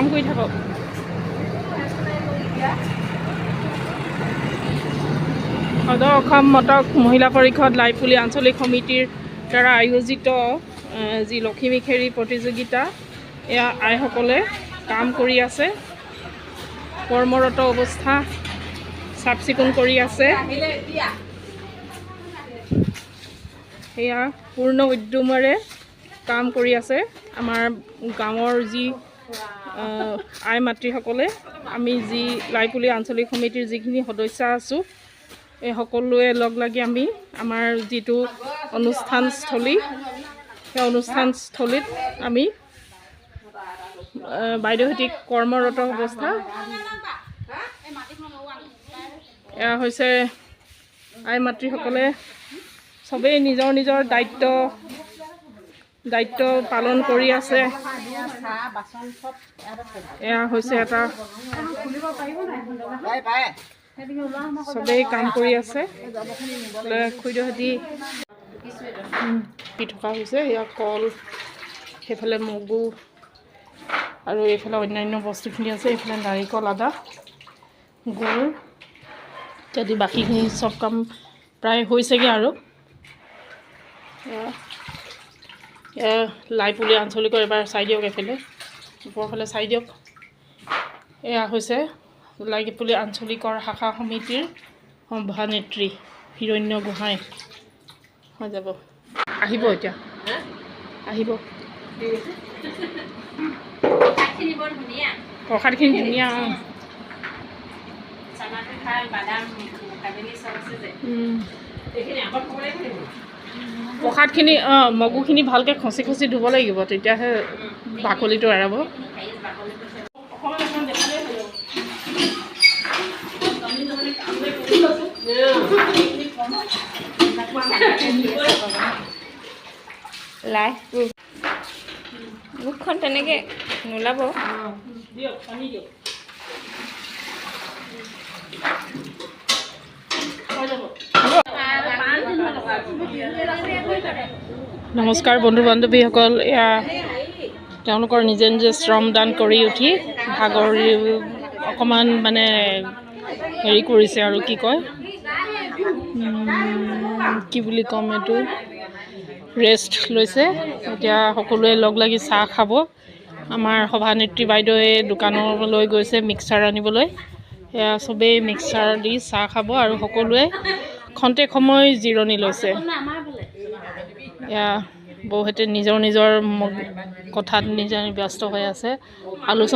কাম কৰি থাকক। সদৌ অসম মটক মহিলা পৰিষদ লাইপুলি আঞ্চলিক সমিতিৰ দ্বাৰা আয়োজিত যি লখিমী খেৰী প্ৰতিযোগিতা, এয়া আইসকলে কাম কৰি আছে, কৰ্মৰত অৱস্থা চাফ চিকুণ কৰি আছে। এয়া পূৰ্ণ উদ্যমেৰে কাম কৰি আছে আমাৰ গাঁৱৰ যি আই মাতৃসকলে। আমি যি লাইপুলি আঞ্চলিক সমিতিৰ যিখিনি সদস্য আছোঁ, এই সকলোৱে লগ লাগি আমি আমাৰ যিটো অনুষ্ঠানস্থলী, সেই অনুষ্ঠানস্থলীত আমি বাইদেউহঁতিক কৰ্মৰত অৱস্থা। এয়া হৈছে আই মাতৃসকলে চবেই নিজৰ নিজৰ দায়িত্ব পালন কৰি আছে। এয়া হৈছে এটা চবেই কাম কৰি আছে। খুৰীদেউহঁতি দি থকা হৈছে। এয়া কল, সেইফালে মগু আৰু এইফালে অন্যান্য বস্তুখিনি আছে। এইফালে নাৰিকল, আদা, গুৰ ইত্যাদি বাকীখিনি চব কাম প্ৰায় হৈছেগৈ আৰু। লাইপুলি আঞ্চলিকৰ এবাৰ চাই দিয়ক, এইফালে ওপৰফালে চাই দিয়ক। এয়া হৈছে লাইপুলি আঞ্চলিকৰ শাখা সমিতিৰ সভানেত্ৰী হিৰণ্য গোহাঁই হৈ যাব। আহিব এতিয়া, আহিব। প্ৰসাদখিনি ধুনীয়া। প্ৰসাদখিনি মগুখিনি ভালকৈ খচি খচি ধুব লাগিব, তেতিয়াহে বাকলিটো এৰাব। লাই মুখখন তেনেকৈ নোলাব। নমস্কাৰ বন্ধু বান্ধৱীসকল। এয়া তেওঁলোকৰ নিজে নিজে শ্ৰমদান কৰি উঠি ভাগৰি অকণমান মানে হেৰি কৰিছে আৰু কি কয়, কি বুলি ক'ম, এইটো ৰেষ্ট লৈছে। এতিয়া সকলোৱে লগ লাগি চাহ খাব। আমাৰ সভানেত্ৰী বাইদেৱে দোকানলৈ গৈছে মিক্সাৰ আনিবলৈ। এয়া চবেই মিক্সাৰ দি চাহ খাব আৰু সকলোৱে খন্তেক সময় জিৰণি লৈছে। এয়া বহুতে নিজৰ নিজৰ কথাত নিজে ব্যস্ত হৈ আছে, আলোচনা